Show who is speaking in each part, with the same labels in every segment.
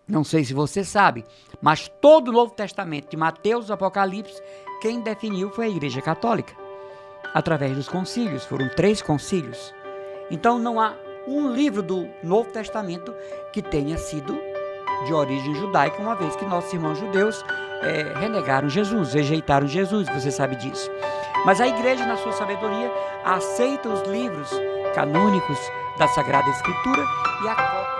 Speaker 1: Não sei se você sabe, mas todo o Novo Testamento, de Mateus, Apocalipse, quem definiu foi a Igreja Católica, através dos concílios. Foram 3 concílios. Então não há um livro do Novo Testamento que tenha sido de origem judaica, uma vez que nossos irmãos judeus renegaram Jesus, rejeitaram Jesus, você sabe disso. Mas a Igreja, na sua sabedoria, aceita os livros canônicos da Sagrada Escritura e acopla.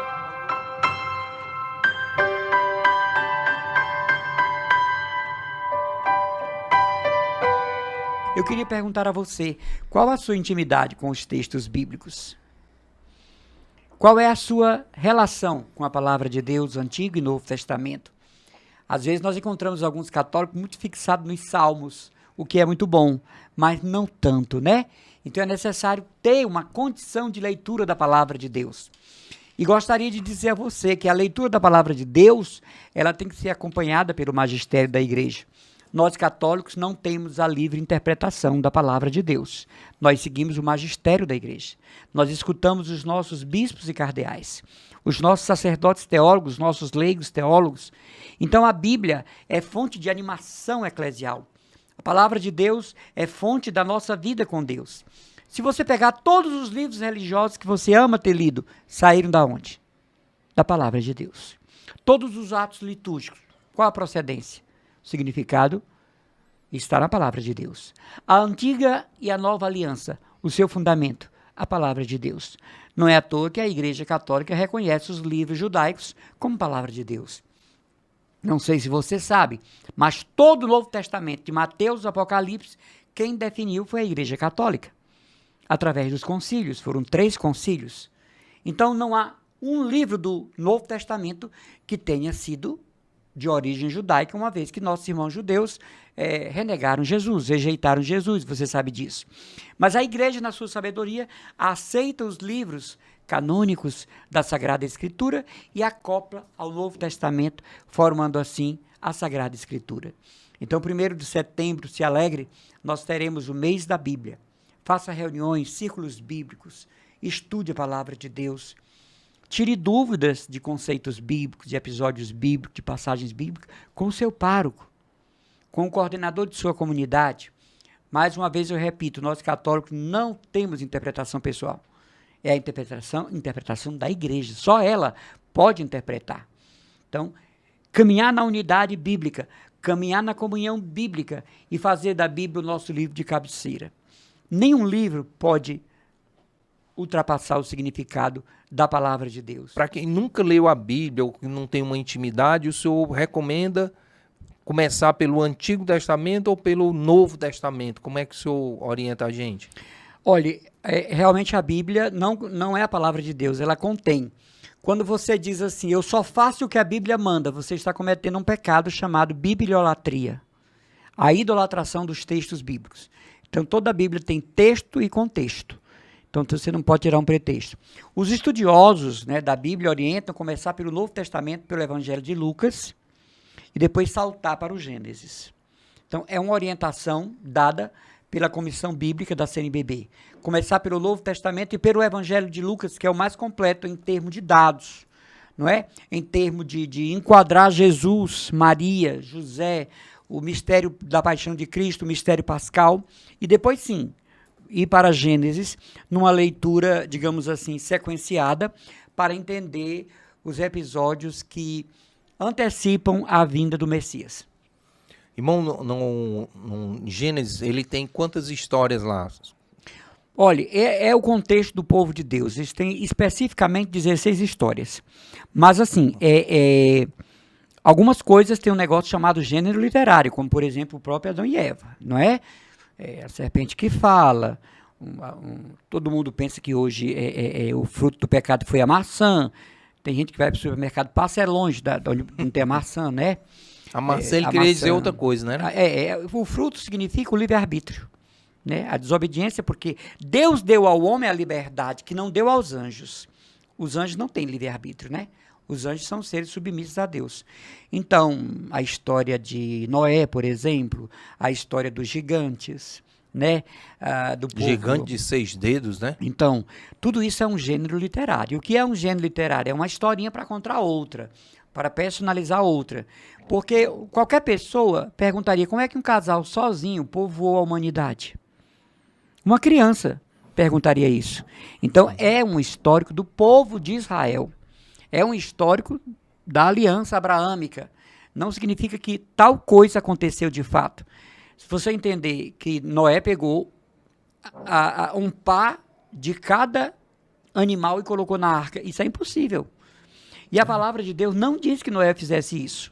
Speaker 1: Eu queria perguntar a você, qual a sua intimidade com os textos bíblicos? Qual é a sua relação com a palavra de Deus, Antigo e Novo Testamento? Às vezes nós encontramos alguns católicos muito fixados nos salmos, o que é muito bom, mas não tanto, né? Então é necessário ter uma condição de leitura da palavra de Deus. E gostaria de dizer a você que a leitura da palavra de Deus, ela tem que ser acompanhada pelo magistério da igreja. Nós católicos não temos a livre interpretação da palavra de Deus. Nós seguimos o magistério da igreja. Nós escutamos os nossos bispos e cardeais, os nossos sacerdotes teólogos, nossos leigos teólogos. Então a Bíblia é fonte de animação eclesial. A palavra de Deus é fonte da nossa vida com Deus. Se você pegar todos os livros religiosos que você ama ter lido, saíram da onde? Da palavra de Deus. Todos os atos litúrgicos, qual a procedência? O significado está na palavra de Deus. A antiga e a nova aliança, o seu fundamento, a palavra de Deus. Não é à toa que a Igreja Católica reconhece os livros judaicos como palavra de Deus. Não sei se você sabe, mas todo o Novo Testamento, de Mateus, Apocalipse, quem definiu foi a Igreja Católica, através dos concílios. Foram 3 concílios. Então não há um livro do Novo Testamento que tenha sido de origem judaica, uma vez que nossos irmãos judeus renegaram Jesus, rejeitaram Jesus, você sabe disso. Mas a igreja, na sua sabedoria, aceita os livros canônicos da Sagrada Escritura e acopla ao Novo Testamento, formando assim a Sagrada Escritura. Então, 1º de setembro, se alegre, nós teremos o mês da Bíblia. Faça reuniões, círculos bíblicos, estude a palavra de Deus. Tire dúvidas de conceitos bíblicos, de episódios bíblicos, de passagens bíblicas, com o seu pároco, com o coordenador de sua comunidade. Mais uma vez eu repito, nós católicos não temos interpretação pessoal. É a interpretação da igreja. Só ela pode interpretar. Então, caminhar na unidade bíblica, caminhar na comunhão bíblica e fazer da Bíblia o nosso livro de cabeceira. Nenhum livro pode ultrapassar o significado da palavra de Deus.
Speaker 2: Para quem nunca leu a Bíblia ou que não tem uma intimidade, o senhor recomenda começar pelo Antigo Testamento ou pelo Novo Testamento? Como é que o senhor orienta a gente?
Speaker 1: Olha, realmente a Bíblia não é a palavra de Deus, ela contém. Quando você diz assim, eu só faço o que a Bíblia manda, você está cometendo um pecado chamado bibliolatria, a idolatração dos textos bíblicos. Então toda a Bíblia tem texto e contexto. Então você não pode tirar um pretexto. Os estudiosos, né, da Bíblia orientam a começar pelo Novo Testamento, pelo Evangelho de Lucas, e depois saltar para o Gênesis. Então é uma orientação dada pela Comissão Bíblica da CNBB. Começar pelo Novo Testamento e pelo Evangelho de Lucas, que é o mais completo em termos de dados, não é? Em termos de enquadrar Jesus, Maria, José, o mistério da paixão de Cristo, o mistério pascal, e depois sim, ir para Gênesis, numa leitura, digamos assim, sequenciada, para entender os episódios que antecipam a vinda do Messias.
Speaker 2: Irmão, no Gênesis, ele tem quantas histórias lá?
Speaker 1: Olha, é o contexto do povo de Deus. Eles têm especificamente 16 histórias. Mas, assim, algumas coisas têm um negócio chamado gênero literário, como, por exemplo, o próprio Adão e Eva, não é? A serpente que fala, todo mundo pensa que hoje o fruto do pecado foi a maçã. Tem gente que vai para o supermercado, passa longe de onde não tem a maçã, né?
Speaker 2: A maçã ele queria dizer outra coisa, né?
Speaker 1: O fruto significa o livre-arbítrio, né? A desobediência, porque Deus deu ao homem a liberdade que não deu aos anjos. Os anjos não têm livre-arbítrio, né? Os anjos são seres submissos a Deus. Então, a história de Noé, por exemplo, a história dos gigantes, né, do povo.
Speaker 2: Gigante de 6 dedos, né?
Speaker 1: Então, tudo isso é um gênero literário. O que é um gênero literário? É uma historinha para contar outra, para personalizar outra. Porque qualquer pessoa perguntaria como é que um casal sozinho povoou a humanidade. Uma criança perguntaria isso. Então, é um histórico do povo de Israel. É um histórico da aliança abraâmica. Não significa que tal coisa aconteceu de fato. Se você entender que Noé pegou um par de cada animal e colocou na arca, isso é impossível. E a palavra de Deus não diz que Noé fizesse isso.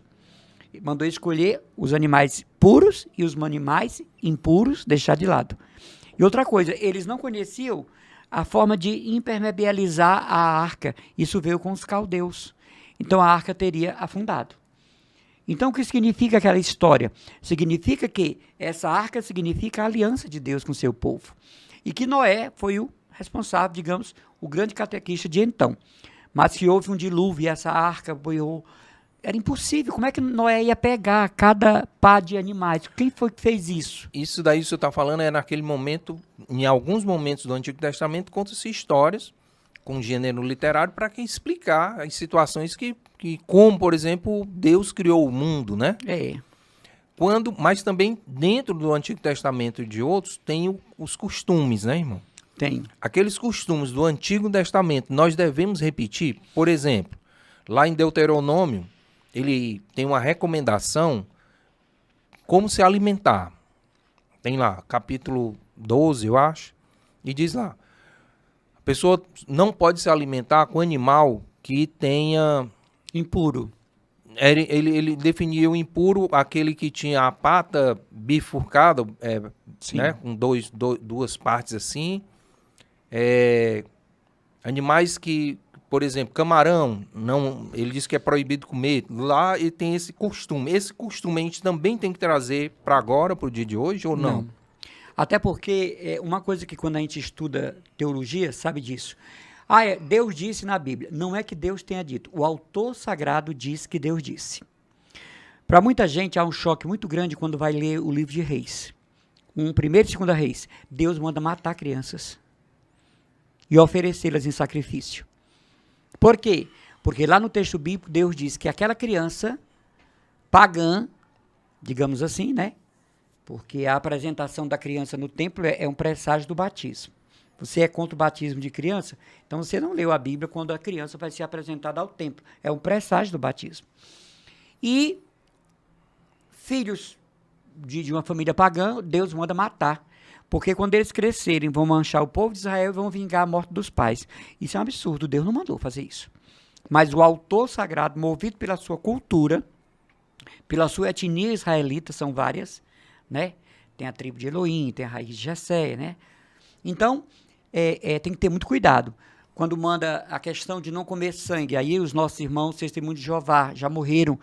Speaker 1: Mandou escolher os animais puros e os animais impuros deixar de lado. E outra coisa, eles não conheciam a forma de impermeabilizar a arca. Isso veio com os caldeus. Então a arca teria afundado. Então o que significa aquela história? Significa que essa arca significa a aliança de Deus com o seu povo. E que Noé foi o responsável, digamos, o grande catequista de então. Mas se houve um dilúvio e essa arca boiou, era impossível. Como é que Noé ia pegar cada par de animais? Quem foi que fez isso?
Speaker 2: Isso daí que você está falando é naquele momento, em alguns momentos do Antigo Testamento, conta-se histórias com gênero literário para explicar as situações que, como, por exemplo, Deus criou o mundo, né?
Speaker 1: É.
Speaker 2: Mas também dentro do Antigo Testamento e de outros, tem os costumes, né, irmão?
Speaker 1: Tem.
Speaker 2: Aqueles costumes do Antigo Testamento, nós devemos repetir. Por exemplo, lá em Deuteronômio, ele tem uma recomendação como se alimentar. Tem lá, capítulo 12, eu acho, e diz lá, a pessoa não pode se alimentar com animal que tenha...
Speaker 1: Impuro.
Speaker 2: Ele definia o impuro aquele que tinha a pata bifurcada, né, com duas partes assim. Animais que, por exemplo, camarão, não, ele diz que é proibido comer. Lá ele tem esse costume. Esse costume a gente também tem que trazer para agora, para o dia de hoje, ou não?
Speaker 1: Até porque uma coisa que quando a gente estuda teologia, sabe disso. Deus disse na Bíblia. Não é que Deus tenha dito. O autor sagrado diz que Deus disse. Para muita gente há um choque muito grande quando vai ler o livro de Reis. 1º e 2º Reis. Deus manda matar crianças e oferecê-las em sacrifício. Por quê? Porque lá no texto bíblico Deus diz que aquela criança pagã, digamos assim, né? Porque a apresentação da criança no templo é um presságio do batismo. Você é contra o batismo de criança? Então você não leu a Bíblia quando a criança vai ser apresentada ao templo. É um presságio do batismo. E filhos de uma família pagã, Deus manda matar. Porque quando eles crescerem, vão manchar o povo de Israel e vão vingar a morte dos pais. Isso é um absurdo, Deus não mandou fazer isso. Mas o autor sagrado, movido pela sua cultura, pela sua etnia israelita, são várias, né? Tem a tribo de Elohim, tem a raiz de Jessé, né? Então, tem que ter muito cuidado. Quando manda a questão de não comer sangue, aí os nossos irmãos, testemunhos de Jeová, já morreram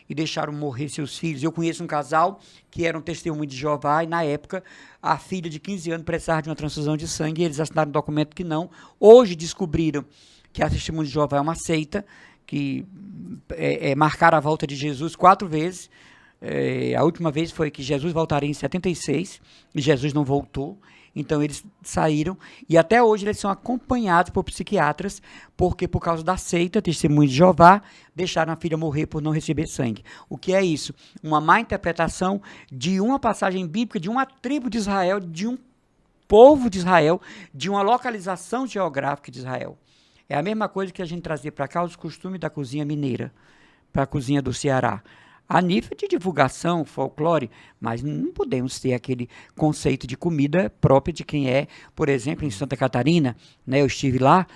Speaker 1: e deixaram morrer seus filhos. Eu conheço um casal que era um testemunho de Jeová e, na época, a filha de 15 anos precisava de uma transfusão de sangue e eles assinaram um documento que não. Hoje descobriram que a testemunho de Jeová é uma seita, que marcaram a volta de Jesus 4 vezes. A última vez foi que Jesus voltaria em 76 e Jesus não voltou. Então eles saíram e até hoje eles são acompanhados por psiquiatras porque por causa da seita, testemunho de Jeová, deixaram a filha morrer por não receber sangue. O que é isso? Uma má interpretação de uma passagem bíblica de uma tribo de Israel, de um povo de Israel, de uma localização geográfica de Israel. É a mesma coisa que a gente trazia para cá os costumes da cozinha mineira, para a cozinha do Ceará. A nível de divulgação, folclore, mas não podemos ter aquele conceito de comida própria de quem é, por exemplo, em Santa Catarina, né, eu estive lá,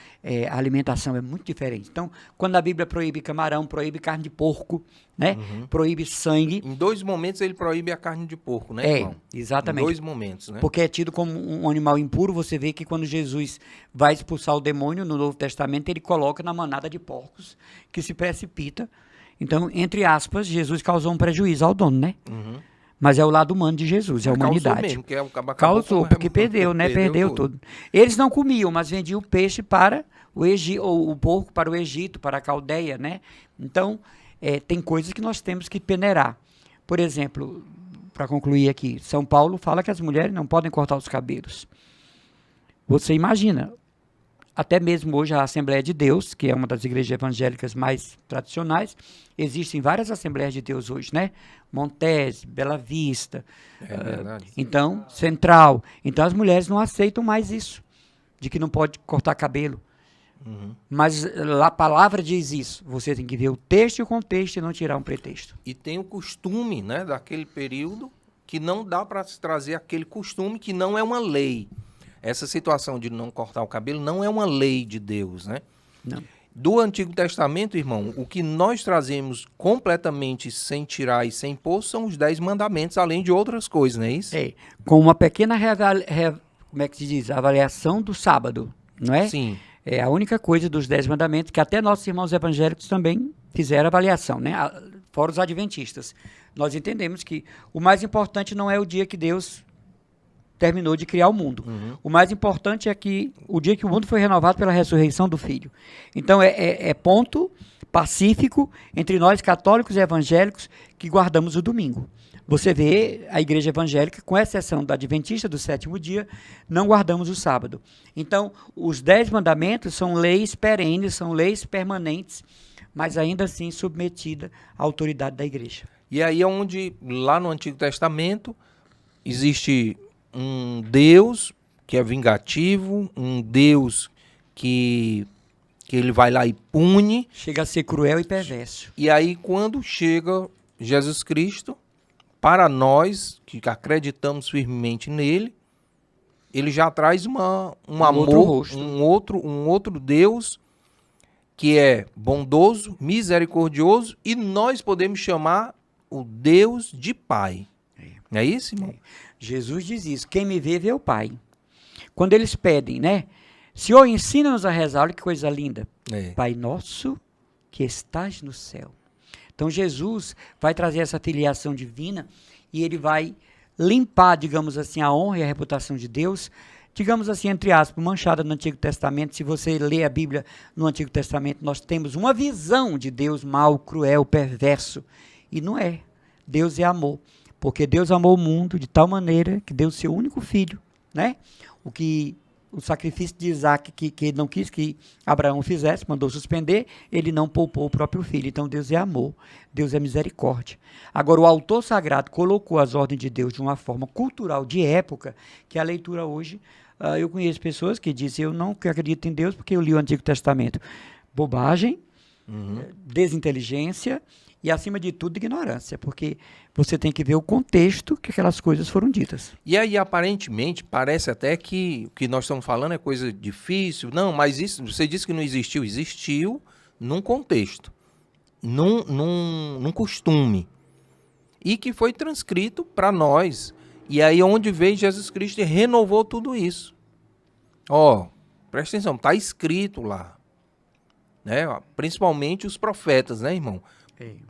Speaker 1: a alimentação é muito diferente. Então, quando a Bíblia proíbe camarão, proíbe carne de porco, né, proíbe sangue.
Speaker 2: Em 2 momentos ele proíbe a carne de porco, né, irmão?
Speaker 1: Exatamente.
Speaker 2: Em 2 momentos, né?
Speaker 1: Porque é tido como um animal impuro. Você vê que quando Jesus vai expulsar o demônio no Novo Testamento, ele coloca na manada de porcos que se precipita. Então, entre aspas, Jesus causou um prejuízo ao dono, né? Mas é o lado humano de Jesus, é a humanidade.
Speaker 2: Causou mesmo, que
Speaker 1: causou, porque perdeu, né? Perdeu tudo. Eles não comiam, mas vendiam o peixe para o Egito, ou o porco para o Egito, para a Caldeia, né? Então, tem coisas que nós temos que peneirar. Por exemplo, para concluir aqui, São Paulo fala que as mulheres não podem cortar os cabelos. Você imagina, até mesmo hoje a Assembleia de Deus, que é uma das igrejas evangélicas mais tradicionais, existem várias Assembleias de Deus hoje, né? Montes, Bela Vista, então, Central. Então as mulheres não aceitam mais isso, de que não pode cortar cabelo. Mas a palavra diz isso. Você tem que ver o texto e o contexto e não tirar um pretexto.
Speaker 2: E tem o costume, né, daquele período, que não dá para se trazer aquele costume que não é uma lei. Essa situação de não cortar o cabelo não é uma lei de Deus, né?
Speaker 1: Não.
Speaker 2: Do Antigo Testamento, irmão, o que nós trazemos completamente sem tirar e sem pôr são os 10 mandamentos, além de outras coisas, não é isso?
Speaker 1: É, com uma pequena como é que se diz? Avaliação do sábado, não é?
Speaker 2: Sim.
Speaker 1: É a única coisa dos 10 mandamentos que até nossos irmãos evangélicos também fizeram avaliação, né? Fora os adventistas. Nós entendemos que o mais importante não é o dia que Deus terminou de criar o mundo. O mais importante é que o dia que o mundo foi renovado pela ressurreição do Filho. Então é ponto pacífico entre nós católicos e evangélicos que guardamos o domingo. Você vê a igreja evangélica, com exceção da adventista do sétimo dia, não guardamos o sábado. Então, os 10 mandamentos são leis perenes, são leis permanentes, mas ainda assim submetida à autoridade da igreja.
Speaker 2: E aí é onde, lá no Antigo Testamento, existe um Deus que é vingativo, um Deus que ele vai lá e pune.
Speaker 1: Chega a ser cruel e perverso.
Speaker 2: E aí, quando chega Jesus Cristo, para nós que acreditamos firmemente nele, ele já traz um amor, um outro Deus que é bondoso, misericordioso, e nós podemos chamar o Deus de Pai. Não é isso, irmão?
Speaker 1: Jesus diz isso, quem me vê, vê o Pai. Quando eles pedem, né? Senhor, ensina-nos a rezar, olha que coisa linda. Pai nosso que estás no céu. Então Jesus vai trazer essa filiação divina e ele vai limpar, digamos assim, a honra e a reputação de Deus, digamos assim, entre aspas, manchada no Antigo Testamento. Se você lê a Bíblia no Antigo Testamento, nós temos uma visão de Deus mau, cruel, perverso. E não é. Deus é amor. Porque Deus amou o mundo de tal maneira que deu o seu único filho, né? O sacrifício de Isaac, que ele não quis que Abraão fizesse, mandou suspender, ele não poupou o próprio filho. Então Deus é amor, Deus é misericórdia. Agora, o autor sagrado colocou as ordens de Deus de uma forma cultural de época, que a leitura hoje, eu conheço pessoas que dizem, eu não acredito em Deus porque eu li o Antigo Testamento. Bobagem, desinteligência e, acima de tudo, ignorância, porque você tem que ver o contexto que aquelas coisas foram ditas.
Speaker 2: E aí, aparentemente, parece até que o que nós estamos falando é coisa difícil. Não, mas isso, você disse que não existiu. Existiu num contexto, num costume, e que foi transcrito para nós. E aí, onde veio Jesus Cristo e renovou tudo isso. Presta atenção, está escrito lá. Né? Principalmente os profetas, né, irmão?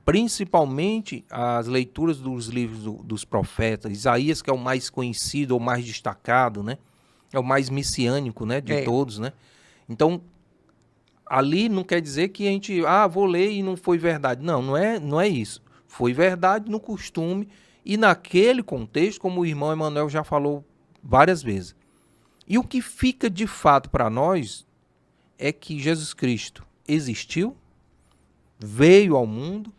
Speaker 2: Principalmente as leituras dos livros dos profetas. Isaías, que é o mais conhecido ou mais destacado, né? É o mais messiânico, né, de todos, né? Então, ali não quer dizer que a gente, vou ler e não foi verdade. Não é isso. Foi verdade no costume e naquele contexto, como o irmão Emanuel já falou várias vezes. E o que fica de fato para nós é que Jesus Cristo existiu, veio ao mundo,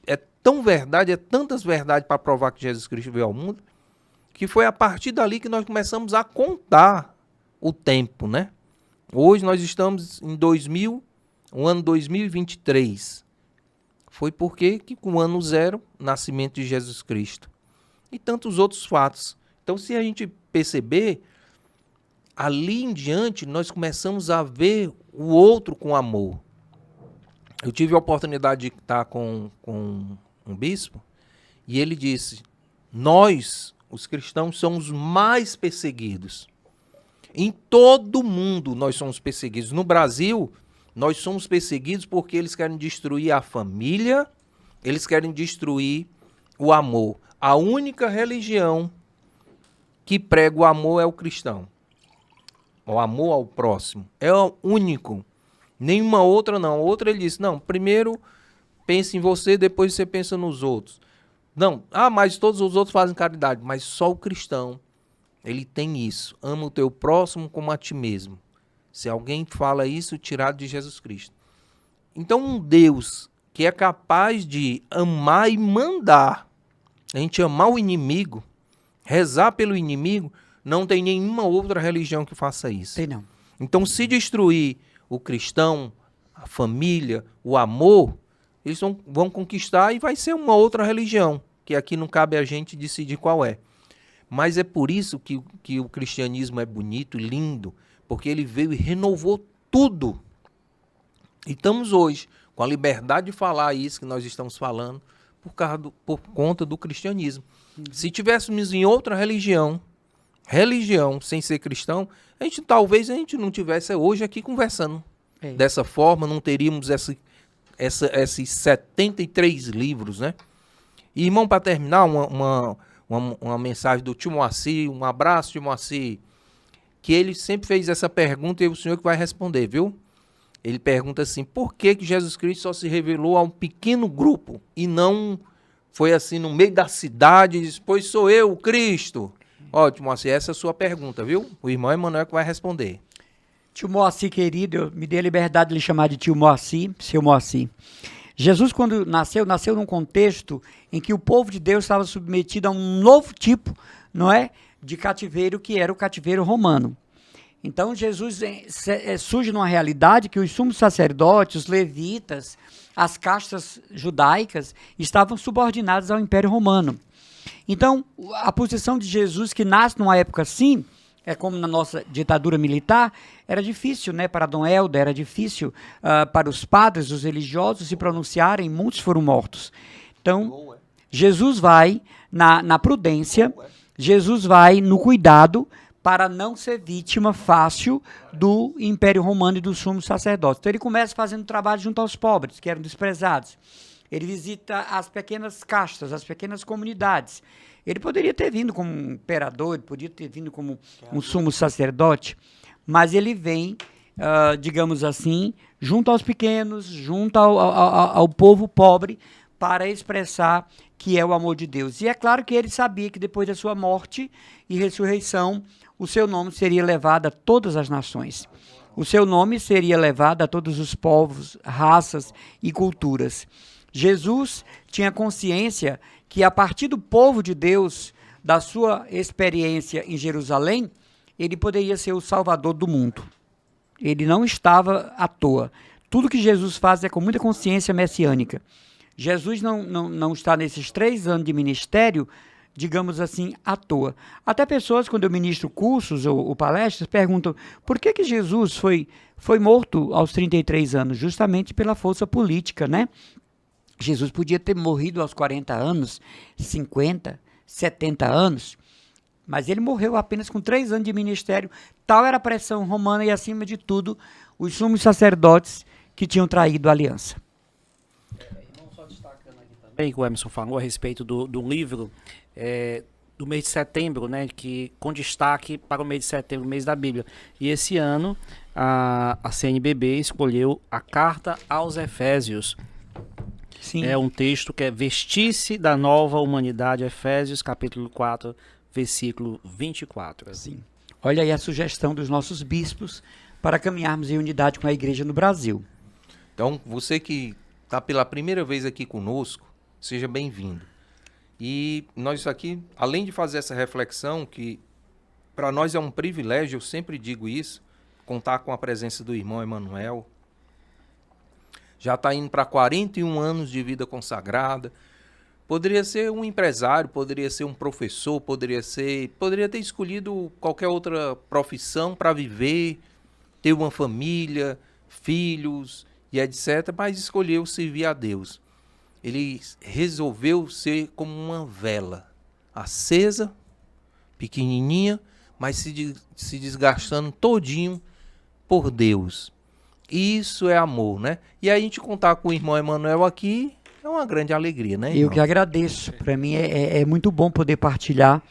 Speaker 2: é tão verdade, é tantas verdades para provar que Jesus Cristo veio ao mundo, que foi a partir dali que nós começamos a contar o tempo, né? Hoje nós estamos em o ano 2023. Foi porque que com o ano zero, nascimento de Jesus Cristo. E tantos outros fatos. Então, se a gente perceber, ali em diante, nós começamos a ver o outro com amor. Eu tive a oportunidade de estar com um bispo e ele disse, nós, os cristãos, somos mais perseguidos. Em todo mundo nós somos perseguidos. No Brasil, nós somos perseguidos porque eles querem destruir a família, eles querem destruir o amor. A única religião que prega o amor é o cristão. O amor ao próximo. É o único. Nenhuma outra não. Outra ele disse, não, primeiro pense em você, depois você pensa nos outros. Não, mas todos os outros fazem caridade, mas só o cristão, ele tem isso. Ama o teu próximo como a ti mesmo. Se alguém fala isso, tirado de Jesus Cristo. Então, um Deus que é capaz de amar e mandar a gente amar o inimigo, rezar pelo inimigo, não tem nenhuma outra religião que faça isso.
Speaker 1: Tem não.
Speaker 2: Então, se destruir o cristão, a família, o amor, eles vão conquistar e vai ser uma outra religião, que aqui não cabe a gente decidir qual é. Mas é por isso que o cristianismo é bonito, lindo, porque ele veio e renovou tudo. E estamos hoje com a liberdade de falar isso que nós estamos falando por conta do cristianismo. Se tivéssemos em outra religião sem ser cristão, talvez a gente não tivesse hoje aqui conversando dessa forma, não teríamos esses 73 livros, né? E, irmão, para terminar, uma mensagem do tio Moacir, um abraço, tio Moacir, que ele sempre fez essa pergunta e é o senhor que vai responder, viu? Ele pergunta assim, por que Jesus Cristo só se revelou a um pequeno grupo e não foi assim no meio da cidade e disse, pois sou eu, o Cristo? Ótimo, Moacir, essa é a sua pergunta, viu? O irmão Emanuel que vai responder.
Speaker 1: Tio Moacir, querido, eu me dei a liberdade de lhe chamar de tio Moacir, seu Moacir. Jesus, quando nasceu num contexto em que o povo de Deus estava submetido a um novo tipo, não é, de cativeiro, que era o cativeiro romano. Então, Jesus surge numa realidade que os sumos sacerdotes, os levitas, as castas judaicas estavam subordinadas ao Império Romano. Então, a posição de Jesus, que nasce numa época assim, é como na nossa ditadura militar, era difícil, né, para Dom Helder, era difícil para os padres, os religiosos se pronunciarem, muitos foram mortos. Então, Jesus vai na prudência, Jesus vai no cuidado para não ser vítima fácil do Império Romano e dos sumos sacerdotes. Então ele começa fazendo trabalho junto aos pobres, que eram desprezados. Ele visita as pequenas castas, as pequenas comunidades. Ele poderia ter vindo como um imperador, ele poderia ter vindo como um sumo sacerdote, mas ele vem, digamos assim, junto aos pequenos, junto ao povo pobre, para expressar que é o amor de Deus. E é claro que ele sabia que depois da sua morte e ressurreição, o seu nome seria levado a todas as nações. O seu nome seria levado a todos os povos, raças e culturas. Jesus tinha consciência que a partir do povo de Deus, da sua experiência em Jerusalém, ele poderia ser o salvador do mundo. Ele não estava à toa. Tudo que Jesus faz é com muita consciência messiânica. Jesus não está nesses 3 anos de ministério, digamos assim, à toa. Até pessoas, quando eu ministro cursos ou palestras, perguntam por que Jesus foi morto aos 33 anos? Justamente pela força política, né? Jesus podia ter morrido aos 40 anos, 50, 70 anos, mas ele morreu apenas com 3 anos de ministério. Tal era a pressão romana e, acima de tudo, os sumos sacerdotes que tinham traído a aliança.
Speaker 3: Não só destacando aqui também, que o Emerson falou a respeito do livro do mês de setembro, né, que, com destaque para o mês de setembro, mês da Bíblia. E esse ano a CNBB escolheu a Carta aos Efésios. Sim. É um texto que é Vestir-se da Nova Humanidade, Efésios capítulo 4, versículo 24.
Speaker 1: Sim. Olha aí a sugestão dos nossos bispos para caminharmos em unidade com a igreja no Brasil.
Speaker 2: Então, você que está pela primeira vez aqui conosco, seja bem-vindo. E nós aqui, além de fazer essa reflexão, que para nós é um privilégio, eu sempre digo isso, contar com a presença do irmão Emanuel. Já está indo para 41 anos de vida consagrada. Poderia ser um empresário, poderia ser um professor, poderia ter escolhido qualquer outra profissão para viver, ter uma família, filhos e etc., mas escolheu servir a Deus. Ele resolveu ser como uma vela, acesa, pequenininha, mas se desgastando todinho por Deus. Isso é amor, né? E aí a gente contar com o irmão Emanuel aqui é uma grande alegria, né, irmão?
Speaker 1: Eu que agradeço. Para mim é muito bom poder partilhar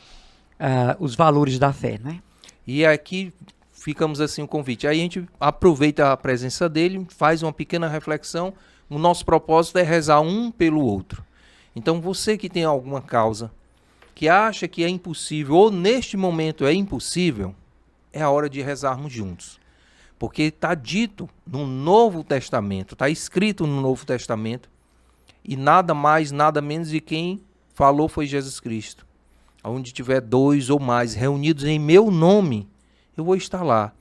Speaker 1: os valores da fé, né?
Speaker 2: E aqui ficamos assim o convite. Aí a gente aproveita a presença dele, faz uma pequena reflexão. O nosso propósito é rezar um pelo outro. Então você que tem alguma causa, que acha que é impossível, ou neste momento é impossível, é a hora de rezarmos juntos. Porque está dito no Novo Testamento, está escrito no Novo Testamento, e nada mais, nada menos de quem falou foi Jesus Cristo. Onde tiver 2 ou mais reunidos em meu nome, eu vou estar lá.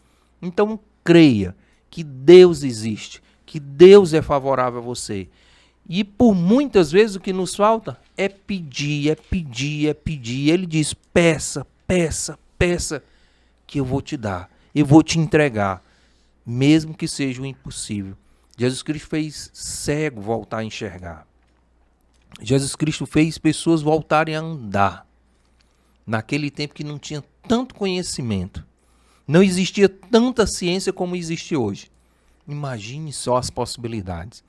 Speaker 2: Então creia que Deus existe, que Deus é favorável a você. E por muitas vezes o que nos falta é pedir, é pedir, é pedir. Ele diz, peça, peça, peça, que eu vou te dar, eu vou te entregar, mesmo que seja o impossível. Jesus Cristo fez cego voltar a enxergar. Jesus Cristo fez pessoas voltarem a andar. Naquele tempo que não tinha tanto conhecimento, não existia tanta ciência como existe hoje. Imagine só as possibilidades.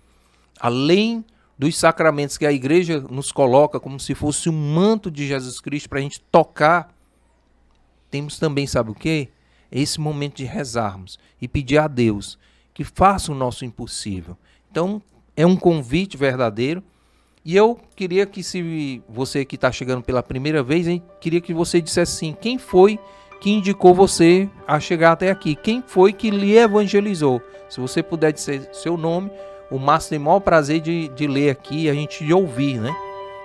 Speaker 2: Além dos sacramentos que a igreja nos coloca como se fosse um manto de Jesus Cristo para a gente tocar, temos também, sabe o quê? Esse momento de rezarmos e pedir a Deus que faça o nosso impossível. Então, é um convite verdadeiro. E eu queria que, se você que está chegando pela primeira vez, hein, queria que você dissesse assim, quem foi que indicou você a chegar até aqui? Quem foi que lhe evangelizou? Se você puder dizer seu nome, o Márcio tem o maior prazer de ler aqui e a gente de ouvir, né?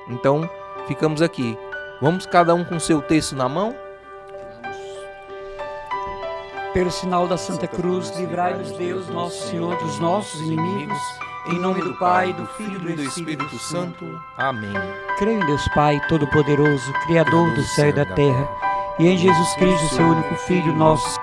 Speaker 2: Então, ficamos aqui. Vamos cada um com o seu texto na mão?
Speaker 1: Pelo sinal da Santa Cruz, livrai-nos Deus, nosso Senhor, dos nossos inimigos. Em nome do Pai, do Filho e do Espírito Santo.
Speaker 2: Amém.
Speaker 1: Creio em Deus Pai, Todo-Poderoso, Criador do céu e da terra, e em Jesus Cristo, seu único Filho, nosso